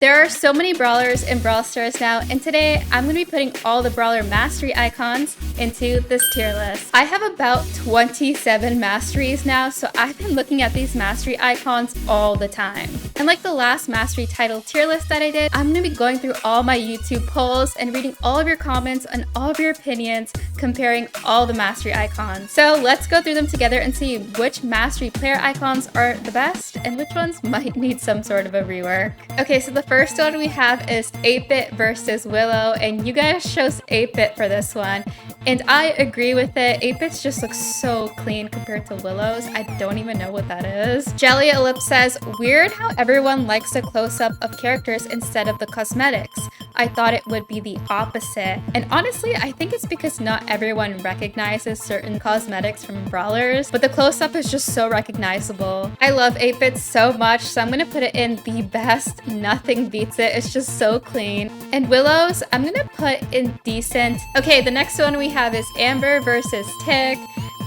There are so many brawlers in Brawl Stars now, and today I'm going to be putting all the brawler mastery icons into this tier list. I have about 27 masteries now, so I've been looking at these mastery icons all the time. And like the last mastery title tier list that I did, I'm going to be going through all my YouTube polls and reading all of your comments and all of your opinions, comparing all the mastery icons. So let's go through them together and see which mastery player icons are the best and which ones might need some sort of a rework. Okay, so the first one we have is 8-Bit versus Willow, and you guys chose 8-Bit for this one, and I agree with it. 8-Bit's just looks so clean compared to Willow's. I don't even know what that is. Jelly Ellipse says, weird how everyone likes a close-up of characters instead of the cosmetics. I thought it would be the opposite. And honestly, I think it's because not everyone recognizes certain cosmetics from brawlers, but the close-up is just so recognizable. I love 8-Bit so much, so I'm gonna put it in the best. Nothing beats it. It's just so clean. And Willow's, I'm gonna put in decent. Okay, the next one we have is Amber versus Tick.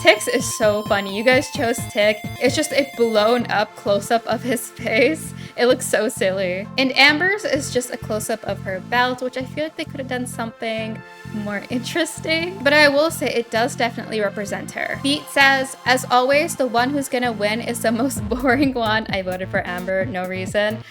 Tick's is so funny. You guys chose Tick. It's just a blown up close-up of his face. It looks so silly. And Amber's is just a close-up of her belt, which I feel like they could have done something more interesting. But I will say it does definitely represent her. Beat says, as always, the one who's gonna win is the most boring one. I voted for Amber, no reason.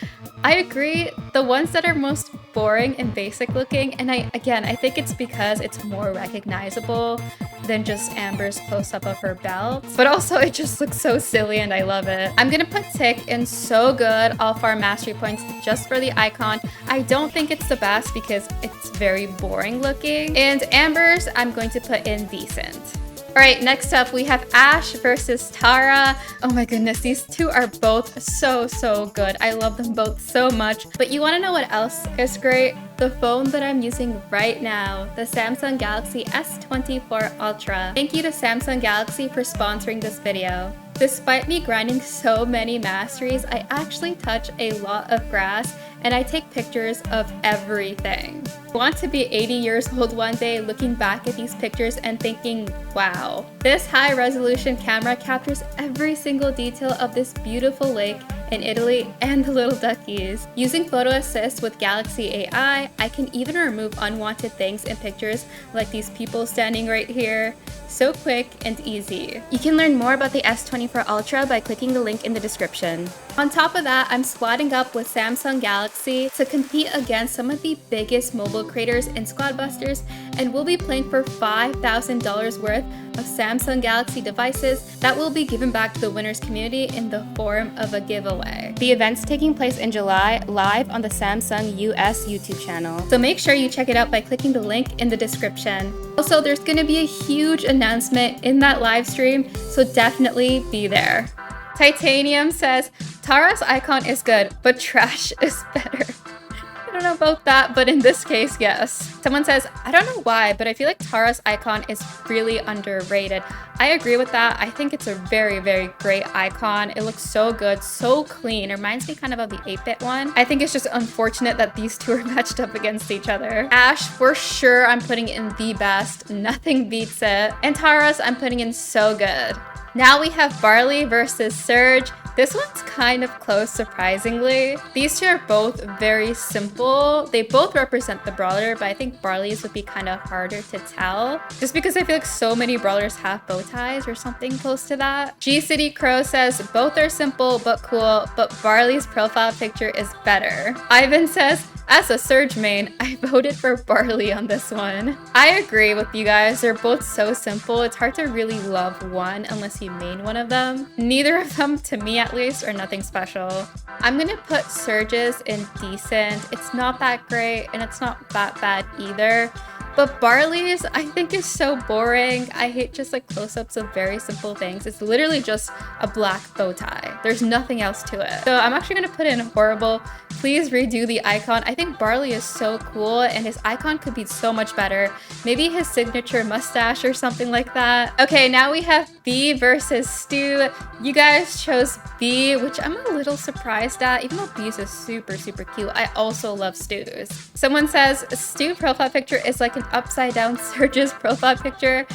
I agree. The ones that are most boring and basic looking, and I think it's because it's more recognizable than just Amber's close-up of her belt. But also it just looks so silly and I love it. I'm gonna put Tick in so good, all 4 mastery points just for the icon. I don't think it's the best because it's very boring looking. And Amber's, I'm going to put in decent. Alright, next up we have Ash versus Tara. Oh my goodness, these two are both so good. I love them both so much. But you want to know what else is great? The phone that I'm using right now, the Samsung Galaxy S24 Ultra. Thank you to Samsung Galaxy for sponsoring this video. Despite me grinding so many masteries, I actually touch a lot of grass and I take pictures of everything. I want to be 80 years old one day looking back at these pictures and thinking, wow. This high resolution camera captures every single detail of this beautiful lake in Italy and the little duckies. Using Photo Assist with Galaxy AI, I can even remove unwanted things in pictures like these people standing right here. So quick and easy. You can learn more about the S24 Ultra by clicking the link in the description. On top of that, I'm squadding up with Samsung Galaxy to compete against some of the biggest mobile creators in Squad Busters, and we'll be playing for $5,000 worth of Samsung Galaxy devices that will be given back to the winners community in the form of a giveaway. The event's taking place in July, live on the Samsung US YouTube channel. So make sure you check it out by clicking the link in the description. Also, there's gonna be a huge announcement in that live stream, so definitely be there. Titanium says, Tara's icon is good, but trash is better. I don't know about that, but in this case, yes. Someone says, I don't know why, but I feel like Tara's icon is really underrated. I agree with that. I think it's a very great icon. It looks so good, so clean. It reminds me kind of the 8-Bit one. I think it's just unfortunate that these two are matched up against each other. Ash, for sure, I'm putting in the best. Nothing beats it. And Tara's, I'm putting in so good. Now we have Barley versus Surge. This one's kind of close, surprisingly. These two are both very simple. They both represent the brawler, but I think Barley's would be kind of harder to tell. Just because I feel like so many brawlers have bow ties or something close to that. G-City Crow says, both are simple but cool, but Barley's profile picture is better. Ivan says, as a Surge main, I voted for Barley on this one. I agree with you guys. They're both so simple. It's hard to really love one unless you main one of them. Neither of them, to me at least, are nothing special. I'm gonna put Surge's in decent. It's not that great and it's not that bad either. But Barley's, I think, is so boring. I hate just like close-ups of very simple things. It's literally just a black bow tie. There's nothing else to it. So I'm actually gonna put in horrible. Please redo the icon. I think Barley is so cool and his icon could be so much better. Maybe his signature mustache or something like that. Okay, now we have B versus Stu. You guys chose B, which I'm a little surprised at. Even though B's is super cute, I also love Stu's. Someone says Stu profile picture is like an upside down Surge's profile picture.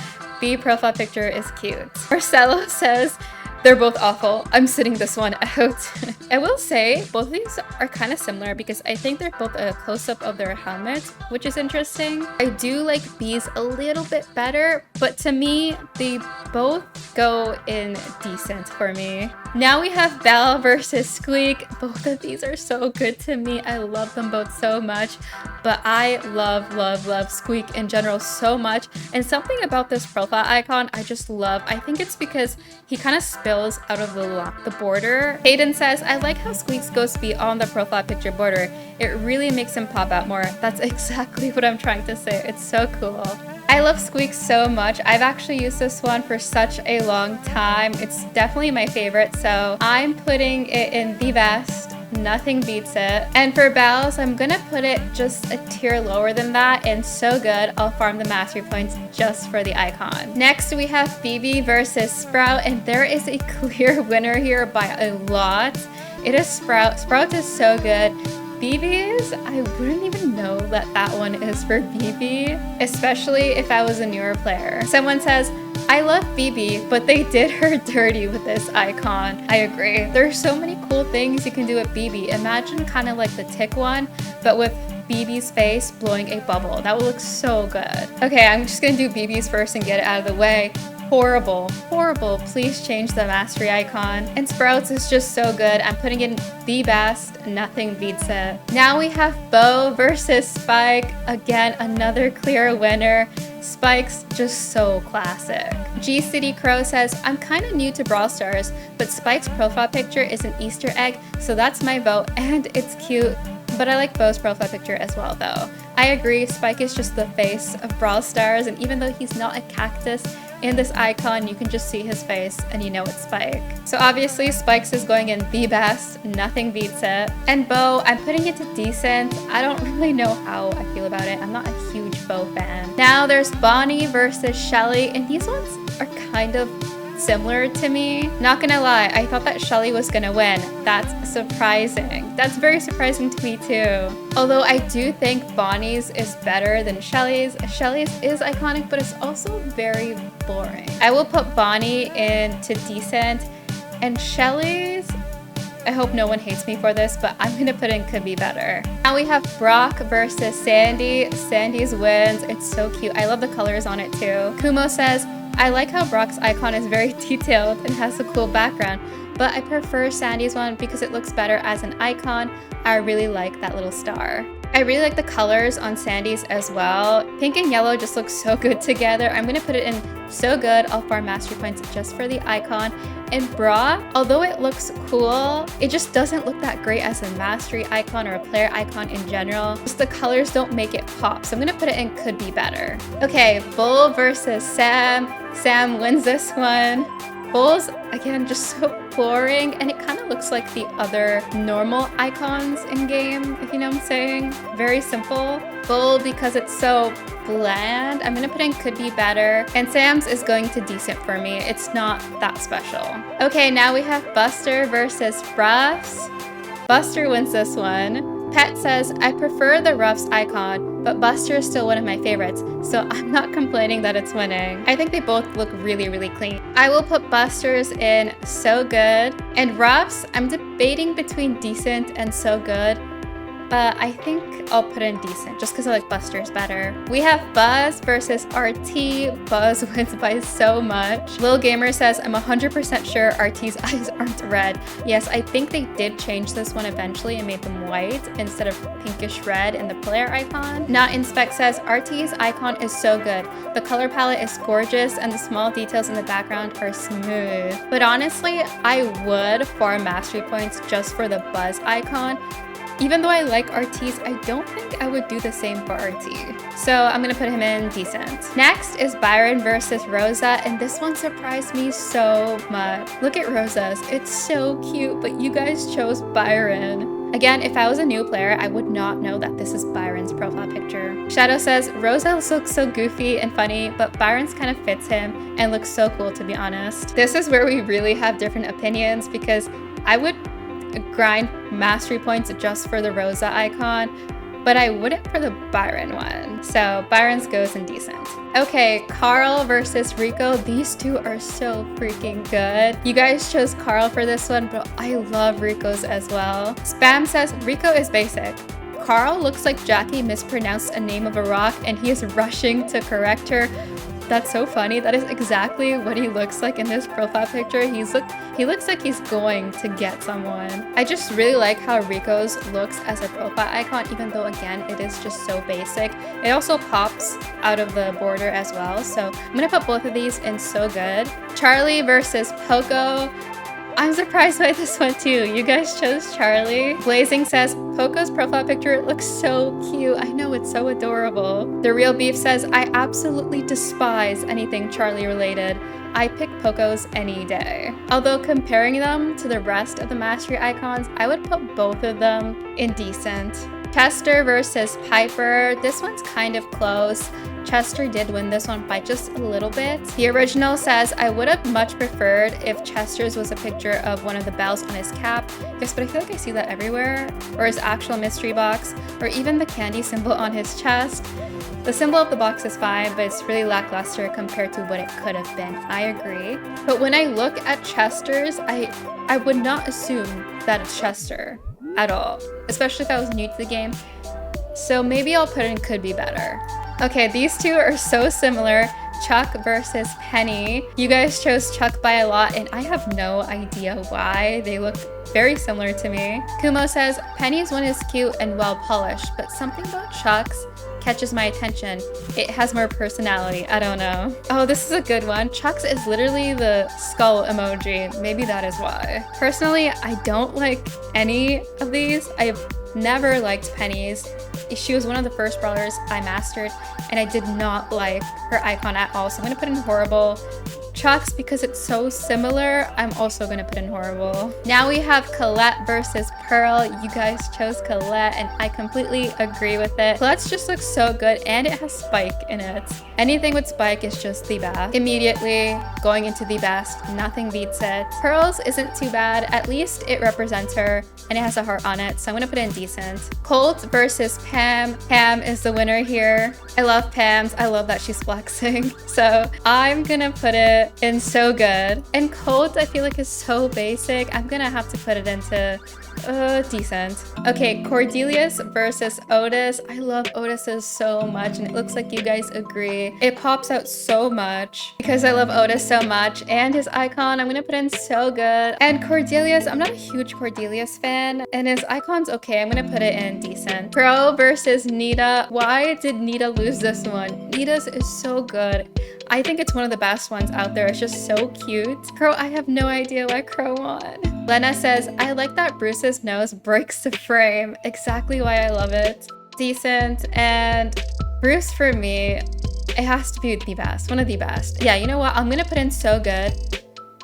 B profile picture is cute. Marcelo says they're both awful. I'm sitting this one out. I will say both of these are kind of similar because I think they're both a close-up of their helmets, which is interesting. I do like these a little bit better, but to me, they both go in decent for me. Now we have Belle versus Squeak. Both of these are so good to me. I love them both so much, but I love Squeak in general so much. And something about this profile icon I just love. I think it's because he kind of spills out of the border. Hayden says, I like how Squeak's goes to be on the profile picture border. It really makes him pop out more. That's exactly what I'm trying to say. It's so cool. I love Squeak so much. I've actually used this one for such a long time. It's definitely my favorite, so I'm putting it in the best. Nothing beats it. And for Belle's, I'm gonna put it just a tier lower than that, and so good, I'll farm the mastery points just for the icon. Next, we have Bibi versus Sprout, and there is a clear winner here by a lot. It is Sprout. Sprout is so good. Bibi's, I wouldn't even know that that one is for Bibi, especially if I was a newer player. Someone says, I love Bibi, but they did her dirty with this icon. I agree. There's so many cool things you can do with Bibi. Imagine kind of like the tick one, but with Bibi's face blowing a bubble. That would look so good. Okay, I'm just gonna do Bibi's first and get it out of the way. Horrible. Please change the mastery icon. And Sprouts is just so good. I'm putting in the best. Nothing beats it. Now we have Bo versus Spike. Again, another clear winner. Spike's just so classic. G City Crow says, I'm kind of new to Brawl Stars, but Spike's profile picture is an Easter egg, so that's my vote, and it's cute. But I like Bo's profile picture as well, though. I agree, Spike is just the face of Brawl Stars, and even though he's not a cactus, in this icon, you can just see his face and you know it's Spike. So obviously Spike's is going in the best, nothing beats it. And Bo, I'm putting it to decent. I don't really know how I feel about it. I'm not a huge Bo fan. Now there's Bonnie versus Shelly, and these ones are kind of similar to me. Not gonna lie, I thought that Shelly was gonna win. That's surprising. That's very surprising to me too. Although I do think Bonnie's is better than Shelly's. Shelly's is iconic, but it's also very boring. I will put Bonnie into decent, and Shelly's, I hope no one hates me for this, but I'm gonna put in could be better. Now we have Brock versus Sandy. Sandy's wins. It's so cute. I love the colors on it too. Kumo says, I like how Brock's icon is very detailed and has a cool background, but I prefer Sandy's one because it looks better as an icon. I really like that little star. I really like the colors on Sandy's as well. Pink and yellow just look so good together. I'm gonna put it in so good. I'll farm mastery points just for the icon. And Bra, although it looks cool, it just doesn't look that great as a mastery icon or a player icon in general. Just the colors don't make it pop. So I'm gonna put it in could be better. Okay, Bull versus Sam. Sam wins this one. Bull's, again, just so boring, and it kind of looks like the other normal icons in game, if you know what I'm saying. Very simple. Bull, because it's so bland, I'm gonna put in could be better, and Sam's is going to decent for me. It's not that special. Okay, now we have Buster versus Ruffs. Buster wins this one. Pet says, I prefer the Ruffs icon, but Buster is still one of my favorites, so I'm not complaining that it's winning. I think they both look really clean. I will put Buster's in so good, and Ruffs, I'm debating between decent and so good, but I think I'll put in decent just because I like Buster's better. We have Buzz versus RT. Buzz wins by so much. Lil Gamer says, I'm 100% sure RT's eyes aren't red. Yes, I think they did change this one eventually and made them white instead of pinkish red in the player icon. Not in Spec says, RT's icon is so good. The color palette is gorgeous and the small details in the background are smooth. But honestly, I would farm mastery points just for the Buzz icon. Even though I like RT's, I don't think I would do the same for RT. So I'm gonna put him in decent. Next is Byron versus Rosa, and this one surprised me so much. Look at Rosa's, it's so cute, but you guys chose Byron. Again, if I was a new player, I would not know that this is Byron's profile picture. Shadow says, Rosa looks so goofy and funny, but Byron's kind of fits him and looks so cool, to be honest. This is where we really have different opinions because I would grind mastery points just for the Rosa icon, but I wouldn't for the Byron one. So Byron's goes in decent. Okay, Carl versus Rico. These two are so freaking good. You guys chose Carl for this one, but I love Rico's as well. Spam says Rico is basic. Carl looks like Jackie mispronounced a name of a rock and he is rushing to correct her. That's so funny. That is exactly what he looks like in this profile picture. He looks like he's going to get someone. I just really like how Rico's looks as a profile icon, even though again, it is just so basic. It also pops out of the border as well. So I'm gonna put both of these in so good. Charlie versus Poco. I'm surprised by this one too. You guys chose Charlie. Blazing says, Poco's profile picture looks so cute. I know, it's so adorable. The Real Beef says, I absolutely despise anything Charlie related. I pick Poco's any day. Although comparing them to the rest of the mastery icons, I would put both of them in decent. Chester versus Piper. This one's kind of close. Chester did win this one by just a little bit. The original says, I would have much preferred if Chester's was a picture of one of the bells on his cap. Yes, but I feel like I see that everywhere. Or his actual mystery box, or even the candy symbol on his chest. The symbol of the box is fine, but it's really lackluster compared to what it could have been. I agree. But when I look at Chester's, I would not assume that it's Chester at all, especially if I was new to the game. So maybe I'll put in could be better. Okay, these two are so similar. Chuck versus Penny. You guys chose Chuck by a lot, and I have no idea why. They look very similar to me. Kumo says, Penny's one is cute and well polished, but something about Chuck's catches my attention. It has more personality. I don't know. Oh, this is a good one. Chuck's is literally the skull emoji. Maybe that is why. Personally, I don't like any of these. I've never liked Penny's. She was one of the first brawlers I mastered, and I did not like her icon at all. So I'm gonna put in horrible. Chuck's, because it's so similar, I'm also gonna put in horrible. Now we have Colette versus Pearl. You guys chose Colette, and I completely agree with it. Colette's just looks so good, and it has Spike in it. Anything with Spike is just the best. Immediately going into the best. Nothing beats it. Pearl's isn't too bad. At least it represents her, and it has a heart on it, so I'm gonna put in decent. Colt versus Pam. Pam is the winner here. I love Pam's. I love that she's flexing. So I'm gonna put it in so good. And Colt, I feel like is so basic. I'm gonna have to put it into decent. Okay, Cordelius versus Otis. I love Otis's so much, and it looks like you guys agree. It pops out so much because I love Otis so much, and his icon I'm gonna put in so good. And Cordelius, I'm not a huge Cordelius fan, and his icon's okay. I'm gonna put it in decent. Pro versus Nita. Why did Nita lose this one? Nita's is so good. I think it's one of the best ones out there. It's just so cute. Crow, I have no idea why Crow won. Lena says, I like that Bruce's nose breaks the frame. Exactly why I love it. Decent. And Bruce, for me, it has to be the best. One of the best. Yeah, you know what? I'm gonna put in so good.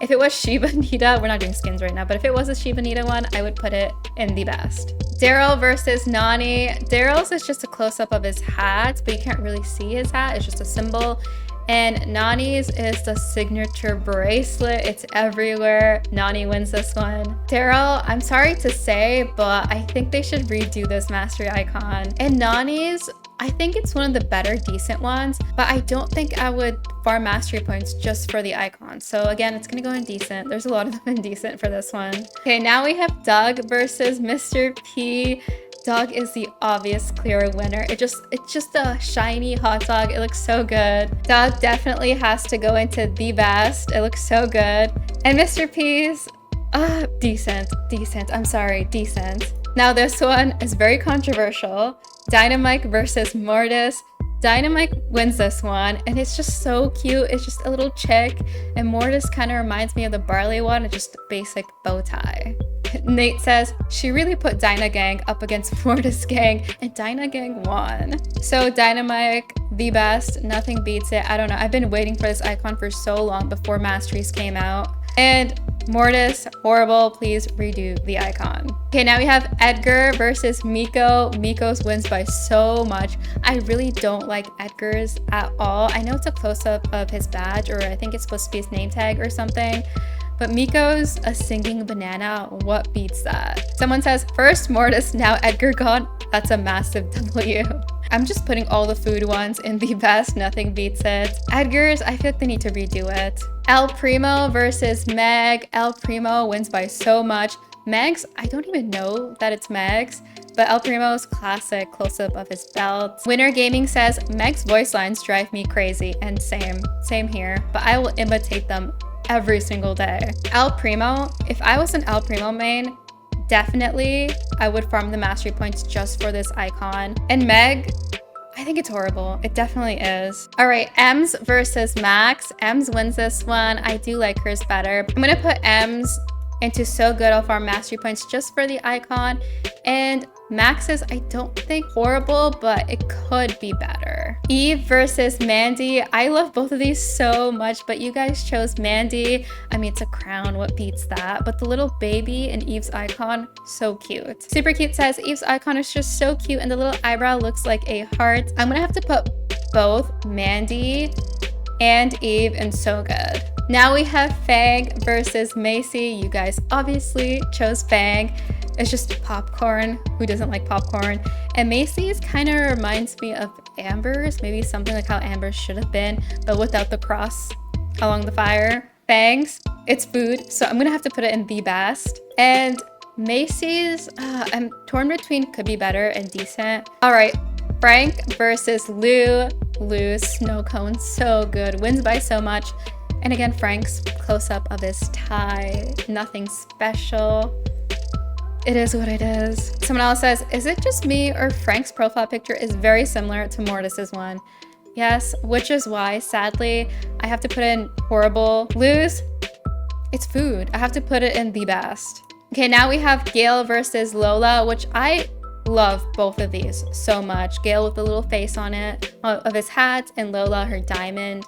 If it was Shiba Nita, we're not doing skins right now, but if it was a Shiba Nita one, I would put it in the best. Daryl versus Nani. Daryl's is just a close-up of his hat, but you can't really see his hat. It's just a symbol. And Nani's is the signature bracelet. It's everywhere. Nani wins this one. Daryl, I'm sorry to say, but I think they should redo this mastery icon. And Nani's, I think it's one of the better decent ones, but I don't think I would farm mastery points just for the icon. So again, it's gonna go in decent. There's a lot of them in decent for this one. Okay, now we have Doug versus Mr. P. Dog is the obvious clear winner. It's just a shiny hot dog. It looks so good. Dog definitely has to go into the best. It looks so good. And Mr. P's, decent. I'm sorry, decent. Now this one is very controversial. Dynamike versus Mortis. Dynamike wins this one, and it's just so cute. It's just a little chick, and Mortis kind of reminds me of the Barley one. It's just a basic bow tie. Nate says, she really put Dyna Gang up against Mortis Gang, and Dyna Gang won. So Dynamike, the best. Nothing beats it. I don't know. I've been waiting for this icon for so long before Masteries came out. And Mortis, horrible. Please redo the icon. Okay, now we have Edgar versus Miko. Miko's wins by so much. I really don't like Edgar's at all. I know it's a close-up of his badge, or I think it's supposed to be his name tag or something, But Miko's a singing banana. What beats that? Someone says, first Mortis, now Edgar gone. That's a massive W. I'm just putting all the food ones in the best. Nothing beats it. Edgar's, I feel like they need to redo it. El Primo versus Meg. El Primo wins by so much. Meg's, I don't even know that it's Meg's, but El Primo's classic close-up of his belt. Winner Gaming says, Meg's voice lines drive me crazy, and same here, but I will imitate them every single day. El Primo, if I was an El Primo main, definitely I would farm the mastery points just for this icon. And Meg, I think it's horrible. It definitely is. All right, Ems versus Max. Ems wins this one. I do like hers better. I'm gonna put Ems into so good. I'll farm mastery points just for the icon. And Max's, I don't think horrible, but it could be better. Eve versus Mandy. I love both of these so much, but you guys chose Mandy. I mean, it's a crown. What beats that? But the little baby in Eve's icon, so cute. Super Cute says, Eve's icon is just so cute and the little eyebrow looks like a heart. I'm gonna have to put both Mandy and Eve in so good. Now we have Fang versus Macy. You guys obviously chose Fang. It's just popcorn. Who doesn't like popcorn? And Macy's kind of reminds me of Amber's. Maybe something like how Amber's should have been, but without the cross along the fire. Fangs, it's food, so I'm gonna have to put it in the best. And Macy's, I'm torn between could be better and decent. All right, Frank versus Lou. Lou's snow cone, so good. Wins by so much. And again, Frank's close-up of his tie. Nothing special. It is what it is. Someone else says, is it just me or Frank's profile picture is very similar to Mortis's one? Yes, which is why, sadly, I have to put in horrible. Lou's, it's food. I have to put it in the best. Okay, now we have Gale versus Lola, which I love both of these so much. Gale with the little face on it of his hat, and Lola, her diamond.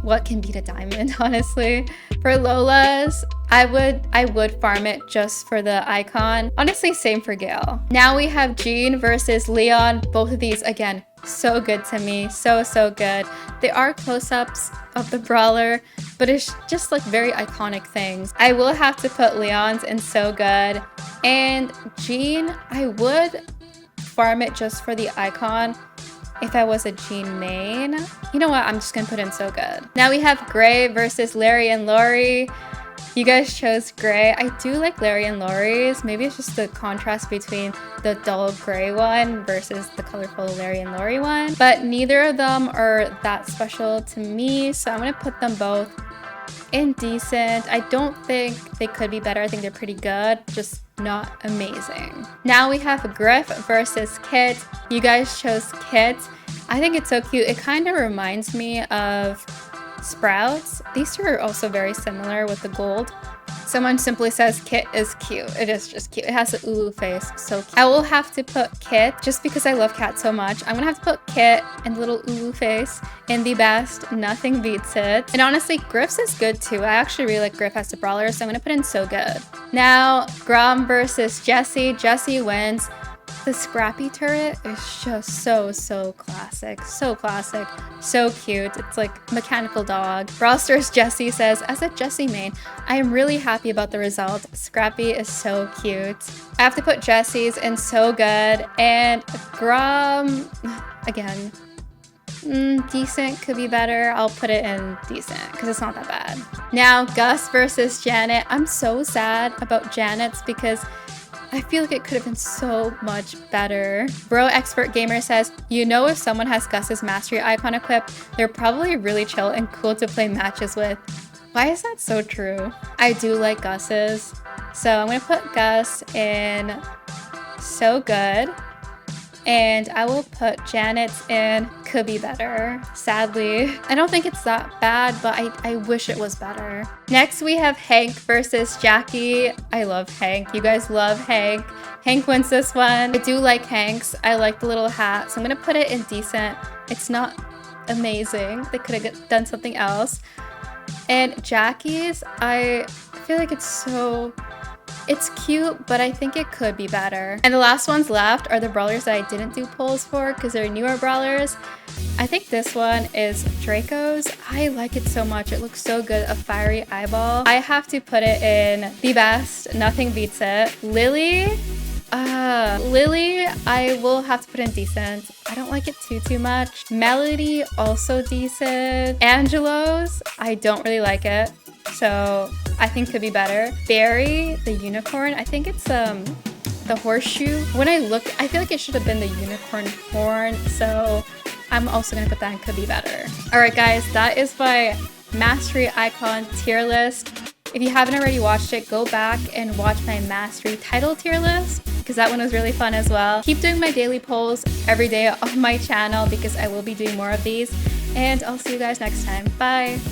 What can beat a diamond, honestly? For Lola's, I would farm it just for the icon. Honestly, same for Gale. Now we have Jean versus Leon. Both of these, again, so good to me. So good. They are close-ups of the Brawler, but it's just like very iconic things. I will have to put Leon's in so good. And Jean, I would farm it just for the icon if I was a Jean main. You know what? I'm just gonna put in so good. Now we have Gray versus Larry and Lori. You guys chose Gray. I do like Larry and Lori's. Maybe it's just the contrast between the dull gray one versus the colorful Larry and Lori one. But neither of them are that special to me, so I'm gonna put them both in decent. I don't think they could be better. I think they're pretty good, just not amazing. Now we have Griff versus Kit. You guys chose Kit. I think it's so cute. It kind of reminds me of Sprouts. These two are also very similar with the gold. Someone simply says Kit is cute. It is just cute. It has an ooh face. So cute. I will have to put Kit just because I love Cat so much. I'm gonna have to put Kit and the little ooh face in the best. Nothing beats it. And honestly, Griff's is good too. I actually really like Griff as a brawler, so I'm gonna put in so good. Now, Grom versus Jessie. Jessie wins. The Scrappy turret is just so classic. So classic. So cute. It's like mechanical dog. Brawl Stars Jessie says, as a Jessie main, I am really happy about the result. Scrappy is so cute. I have to put Jessie's in so good. And Grom, again, decent, could be better. I'll put it in decent because it's not that bad. Now, Gus versus Janet. I'm so sad about Janet's because I feel like it could have been so much better. Bro Expert Gamer says, you know if someone has Gus's mastery icon equipped, they're probably really chill and cool to play matches with. Why is that so true? I do like Gus's. So I'm gonna put Gus in so good. And I will put Janet's in could be better. Sadly, I don't think it's that bad, but I wish it was better. Next, we have Hank versus Jackie. I love Hank. You guys love Hank. Hank wins this one. I do like Hank's. I like the little hat, so I'm gonna put it in decent. It's not amazing. They could have done something else. And Jackie's, I feel like it's so It's cute, but I think it could be better. And the last ones left are the brawlers that I didn't do polls for because they're newer brawlers. I think this one is Draco's. I like it so much. It looks so good. A fiery eyeball. I have to put it in the best. Nothing beats it. Lily. Lily, I will have to put in decent. I don't like it too much. Melody, also decent. Angelo's, I don't really like it. So I think could be better. Barry, the unicorn, I think it's the horseshoe. When I look, I feel like it should have been the unicorn horn. So I'm also gonna put that in could be better. All right, guys, that is my mastery icon tier list. If you haven't already watched it, go back and watch my mastery title tier list because that one was really fun as well. Keep doing my daily polls every day on my channel because I will be doing more of these. And I'll see you guys next time. Bye!